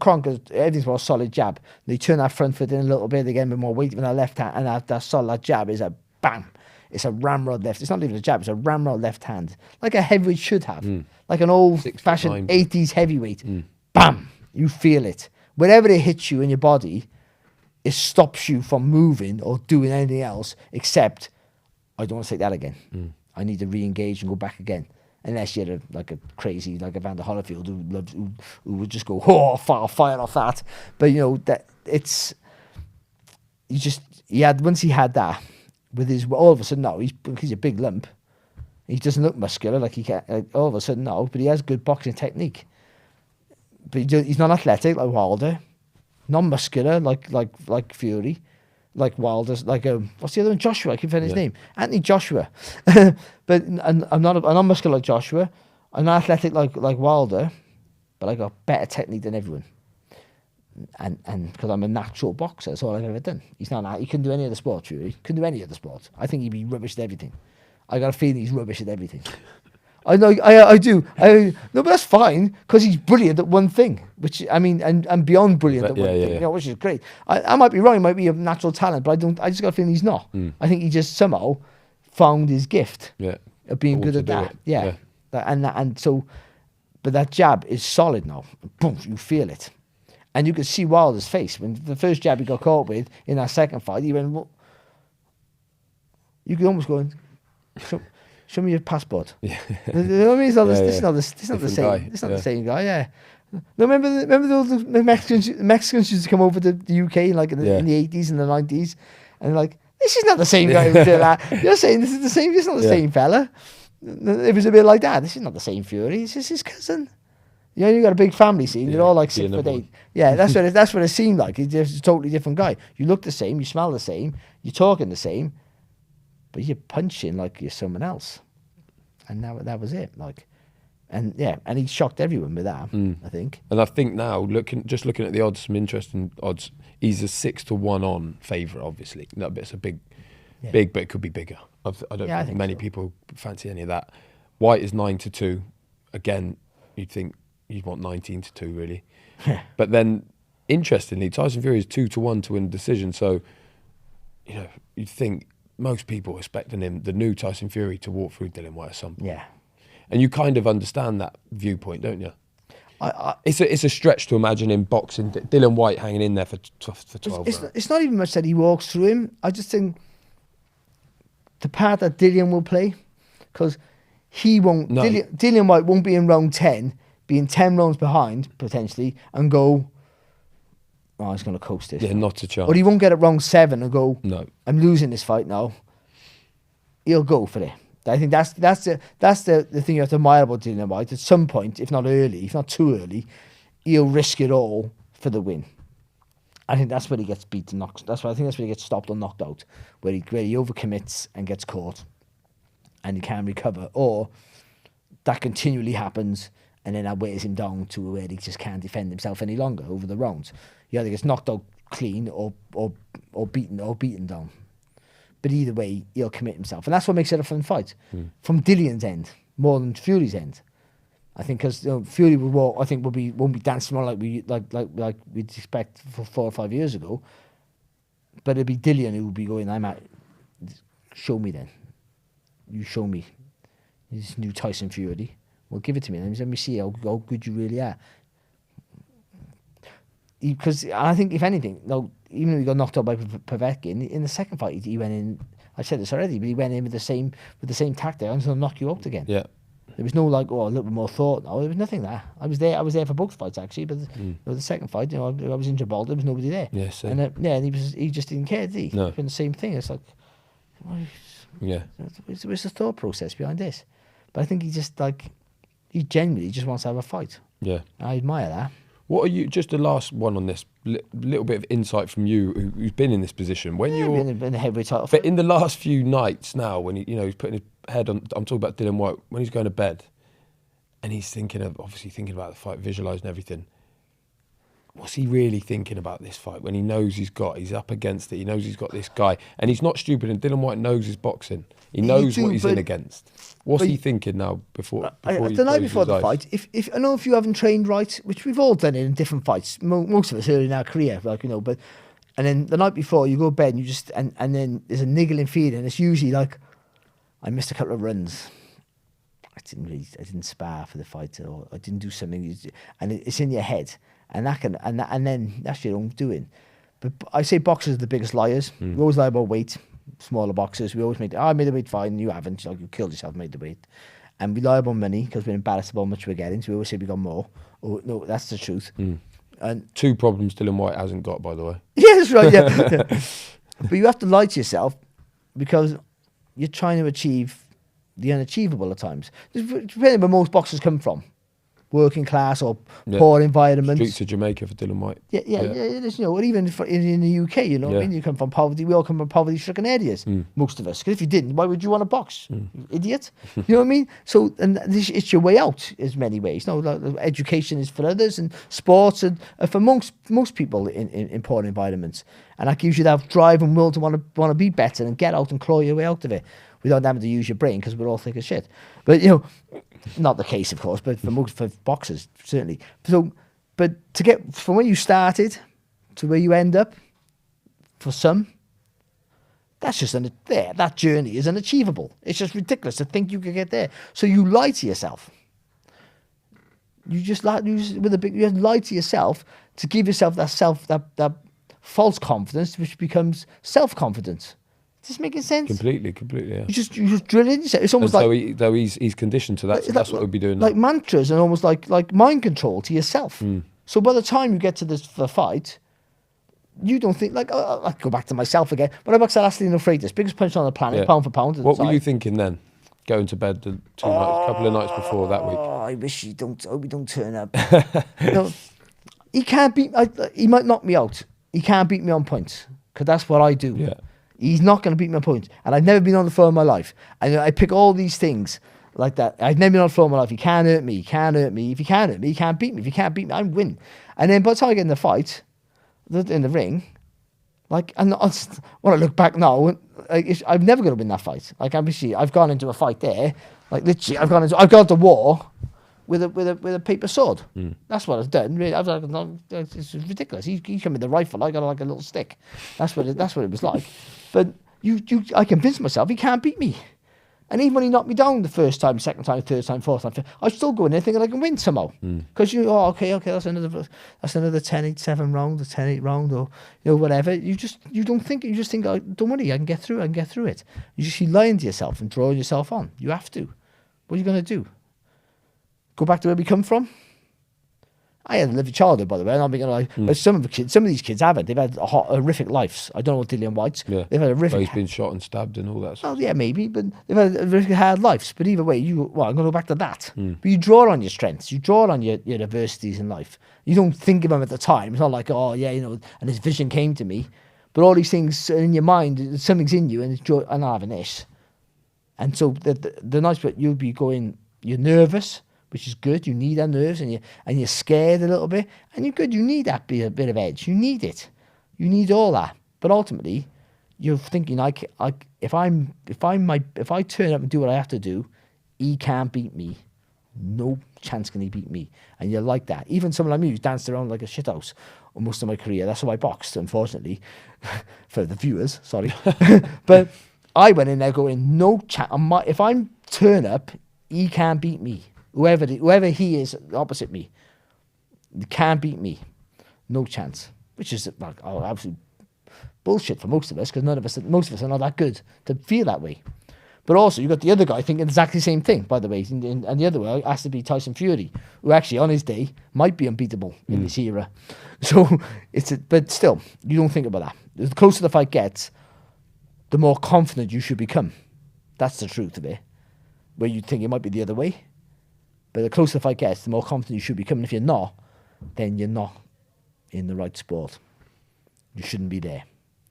Speaker 2: Kronk, everything's more solid jab. And he turned that front foot in a little bit again with more weight with that left hand, and that solid jab is a bam. It's a ramrod left. It's not even a jab. It's a ramrod left hand, like a heavyweight should have, like an old-fashioned 80s heavyweight. Bam! You feel it. Wherever it hits you in your body, it stops you from moving or doing anything else except, I don't want to take that again. I need to re-engage and go back again. Unless you're a crazy, like a Vander Holyfield who would just go, fire off that. But that it's, once he had that, with his, all of a sudden now, he's a big lump. He doesn't look muscular, all of a sudden now, but he has good boxing technique. But he's not athletic like Wilder, not muscular like Fury, like Wilder's, what's the other one? Joshua, I can find his name. Anthony Joshua. But I'm not muscular like Joshua. I'm not athletic like Wilder, but I got better technique than everyone. And because I'm a natural boxer, that's all I've ever done. He couldn't do any other sport, Fury. Couldn't do any other sport. I think he'd be rubbish at everything. I got a feeling he's rubbish at everything. I know, I do. No, but that's fine, because he's brilliant at one thing, which, and beyond brilliant at one thing, which is great. I might be wrong, he might be a natural talent, but I just got a feeling he's not. I think he just somehow found his gift of being good at that. Yeah. But that jab is solid now. Boom, you feel it. And you could see Wilder's face. When the first jab he got caught with in that second fight, he went, well, you could almost go and show me your passport. Yeah. You know what I mean? It's not the same. It's not the same guy. Yeah. No, remember the Mexicans used to come over to the UK in the 80s and the 90s, and this is not the same guy who did that. You're saying this is the same. It's not the same fella. It was a bit like that. This is not the same Fury. It's just his cousin. You got a big family scene. They're all 6'8". Yeah, that's what it seemed like. He's just a totally different guy. You look the same. You smell the same. You're talking the same. But you're punching like you're someone else, and that was it. And he shocked everyone with that. I think. And
Speaker 1: I think now, looking at the odds, some interesting odds. He's a 6-1 on favourite, obviously. That bit's a big, but it could be bigger. I don't think many people fancy any of that. White is 9-2. Again, you'd think you'd want 19-2, really. But then, interestingly, Tyson Fury is 2-1 to win decision. So, you'd think most people are expecting the new Tyson Fury, to walk through Dillian Whyte at some point.
Speaker 2: Yeah.
Speaker 1: And you kind of understand that viewpoint, don't you? It's a stretch to imagine him boxing Dillian Whyte hanging in there for 12 rounds.
Speaker 2: It's not even much that he walks through him. I just think the part that Dillian will play, because he won't. No. Dillian Whyte won't be in round 10, being 10 rounds behind potentially, and go, oh, he's going to coast this.
Speaker 1: Yeah, not a chance.
Speaker 2: Or he won't get it round 7 and go,
Speaker 1: no,
Speaker 2: I'm losing this fight now. He'll go for it. I think that's the thing you have to admire about Dillian Whyte. At some point, if not early, if not too early, he'll risk it all for the win. I think that's where he gets beat and knocked. I think that's where he gets stopped or knocked out, where he overcommits and gets caught, and he can't recover, or that continually happens, and then that wears him down to where he just can't defend himself any longer over the rounds. He either gets knocked out clean or beaten down. But either way, he'll commit himself, and that's what makes it a fun fight. From Dillian's end, more than Fury's end, I think, because Fury will walk. I think won't be dancing around like we'd expect for 4 or 5 years ago. But it'll be Dillian who will be going, I'm at show me then. You show me this new Tyson Fury. Well, give it to me and let me see how good you really are. Because I think, if anything, even though he got knocked out by Povetkin, in the second fight he went in. I said this already, but he went in with the same tactic. I'm going to knock you out again.
Speaker 1: Yeah.
Speaker 2: There was no a little bit more thought. No, there was nothing there. I was there for both fights actually, but the second fight, I was in Gibraltar. There was nobody there.
Speaker 1: Yes.
Speaker 2: And and he just didn't care, did he?
Speaker 1: No.
Speaker 2: Doing the same thing. It's like,
Speaker 1: yeah.
Speaker 2: Where's the thought process behind this? But I think he genuinely just wants to have a fight.
Speaker 1: Yeah.
Speaker 2: I admire that.
Speaker 1: What are you? Just the last one on this. Little bit of insight from you, who's been in this position. When you're
Speaker 2: in the heavyweight title,
Speaker 1: but in the last few nights now, when he's putting his head on. I'm talking about Dillian Whyte when he's going to bed, and he's thinking about the fight, visualising everything. What's he really thinking about this fight when he knows he's up against it? He knows he's got this guy, and he's not stupid. And Dillian Whyte knows his boxing. He knows what he's in against. What's he thinking now before
Speaker 2: the night before the fight? If I know if you haven't trained right, which we've all done in different fights, most of us early in our career, but and then the night before you go to bed and you just and then there's a niggling feeling. And it's usually like, I missed a couple of runs. I didn't spar for the fight, or I didn't do something, and it's in your head, and then that's your own doing. But I say boxers are the biggest liars. We always lie about weight. Smaller boxers, we always I made the weight fine, you haven't. You killed yourself, made the weight. And we lie about money because we're embarrassed about how much we're getting. So we always say we got more. Oh no, that's the truth. And
Speaker 1: 2 problems Dillian Whyte hasn't got, by the way.
Speaker 2: Yeah, that's right. Yeah, but you have to lie to yourself because you're trying to achieve the unachievable at times. Depending where most boxers come from. Working class or poor environments.
Speaker 1: Streets of Jamaica for Dillian Whyte.
Speaker 2: Yeah. Or even in the UK, what I mean? You come from poverty. We all come from poverty-stricken areas, most of us. Because if you didn't, why would you want to box? You idiot. You know what I mean? So, and it's your way out in many ways. Education is for others, and sports are for most people in poor environments. And that gives you that drive and will to want to be better and get out and claw your way out of it without having to use your brain, because we're all thick as shit. But not the case, of course, but for boxers, certainly. So, but to get from where you started to where you end up, for some, that's just that journey is unachievable. It's just ridiculous to think you could get there. So you lie to yourself. You lie to yourself to give yourself that false confidence, which becomes self-confidence. Is this making sense?
Speaker 1: Completely, yeah.
Speaker 2: You just drill it in yourself. It's almost
Speaker 1: though he's conditioned to that, so that's what we'll be doing now.
Speaker 2: Like mantras and almost like mind control to yourself. So by the time you get to the fight, you don't think, I go back to myself again. When I boxed Alastino Freitas, biggest punch on the planet, pound for pound.
Speaker 1: What were you thinking then? Going to bed a couple of nights before that week.
Speaker 2: Oh, I wish he don't turn up. He can't beat. He might knock me out. He can't beat me on points, because that's what I do.
Speaker 1: Yeah.
Speaker 2: He's not going to beat me on points. And I've never been on the floor in my life. And I pick all these things like that. I've never been on the floor in my life. He can't hurt me. He can't hurt me. If he can't hurt me, he can't beat me. If he can't beat me, I win. And then by the time I get in the fight, in the ring, when I look back now, I'm never going to win that fight. Obviously, I've gone into a fight there. Literally, I've gone to war with a paper sword. That's what I've done. It's ridiculous. He came with the rifle. I got a little stick. That's what it was like. But I convinced myself he can't beat me. And even when he knocked me down the first time, second time, third time, fourth time, I still go in there thinking I can win somehow. Because okay, that's another 10-8, 7 round, or 10-8 round, or whatever. You don't think. You just think, oh, don't worry, I can get through it. You just keep lying to yourself and drawing yourself on. You have to. What are you going to do? Go back to where we come from? I had a living childhood, by the way. I'm not being like, but some of these kids haven't. They've had horrific lives. I don't know what Dillian Whyte's. Yeah. They've had a horrific.
Speaker 1: He's been shot and stabbed and all that.
Speaker 2: Well, yeah, maybe, but they've had horrific hard lives. But either way, I'm going to go back to that. But you draw on your strengths. You draw on your adversities in life. You don't think of them at the time. It's not like, oh yeah, and this vision came to me. But all these things are in your mind, something's in you, and I'm having this. And so the nice bit, you'll be going. You're nervous, which is good. You need that nerves, and you're scared a little bit, and you're good. You need that bit of edge. You need it. You need all that. But ultimately, you're thinking, if I turn up and do what I have to do, he can't beat me. No chance can he beat me. And you're like that. Even someone like me who's danced around like a shithouse most of my career. That's how I boxed, unfortunately, for the viewers. Sorry, but I went in there going, no chance. If I'm turn up, he can't beat me. Whoever he is opposite me, he can't beat me. No chance. Which is like absolute bullshit for most of us, because most of us are not that good to feel that way. But also, you got the other guy thinking exactly the same thing, by the way. And the other way has to be Tyson Fury, who actually, on his day, might be unbeatable in this era. So, but still, you don't think about that. The closer the fight gets, the more confident you should become. That's the truth of it. Where you think it might be the other way. But the closer the fight gets, the more confident you should become. And if you're not, then you're not in the right sport. You shouldn't be there.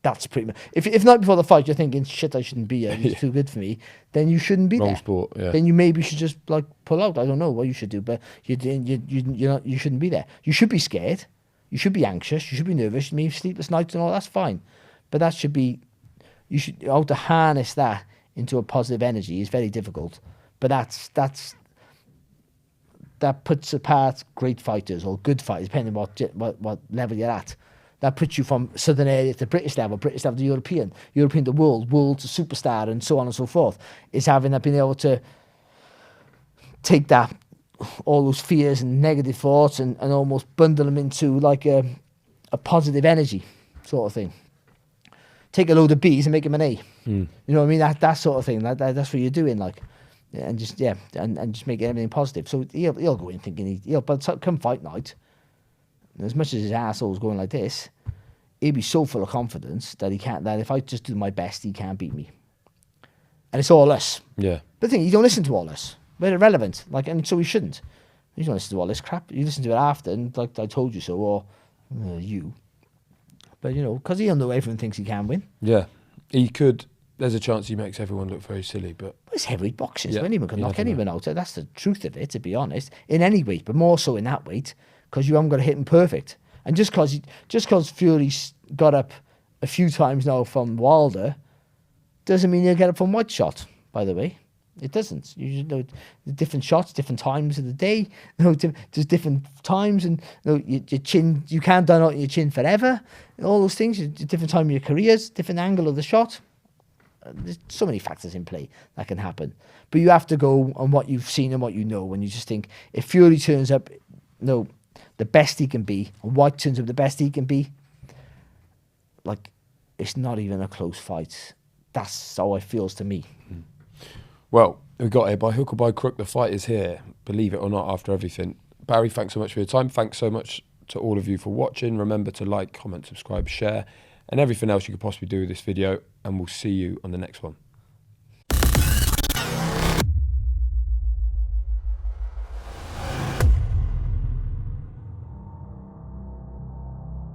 Speaker 2: That's pretty much. If not before the fight, you're thinking, shit, I shouldn't be here. It's too good for me. Then you shouldn't be
Speaker 1: Wrong
Speaker 2: there.
Speaker 1: sport. Yeah.
Speaker 2: Then you maybe should just like pull out. I don't know what you should do, but you shouldn't be there. You should be scared. You should be anxious. You should be nervous. You may have sleepless nights and all. That's fine, but that should be. You should how to harness that into a positive energy is very difficult. But that puts apart great fighters or good fighters, depending on what level you're at. That puts you from southern area to British level to European to world to superstar, and so on and so forth. Is having that, being able to take that, all those fears and negative thoughts and almost bundle them into like a positive energy sort of thing. Take a load of B's and make them an A. You know what I mean? That sort of thing. That's what you're doing, like. And just and just make everything positive. So he'll go in thinking but come fight night, as much as his asshole's going like this, he'll be so full of confidence that if I just do my best, he can't beat me. And it's all us.
Speaker 1: Yeah.
Speaker 2: But the thing, you don't listen to all this. We're irrelevant. Like, and so we shouldn't. You don't listen to all this crap. You listen to it after, and like I told you so, or you. But because he'll know everyone thinks he can win.
Speaker 1: Yeah, he could. There's a chance he makes everyone look very silly, but
Speaker 2: it's heavyweight boxing. So anyone can knock anyone out. That's the truth of it, to be honest. In any weight, but more so in that weight, because you haven't got to hit him perfect. And just because Fury's got up a few times now from Wilder, doesn't mean he'll get up from White shot. By the way, it doesn't. You know, different shots, different times of the day. There's different times, and your chin. You can't down out your chin forever. And all those things. Different time of your careers, different angle of the shot. There's so many factors in play that can happen, but you have to go on what you've seen and what you know. When you just think, if Fury turns up, the best he can be, and White turns up the best he can be, like, it's not even a close fight. That's how it feels to me.
Speaker 1: Well, we got here by hook or by crook. The fight is here, believe it or not. After everything, Barry, thanks so much for your time. Thanks so much to all of you for watching. Remember to like, comment, subscribe, share, and everything else you could possibly do with this video, and we'll see you on the next one.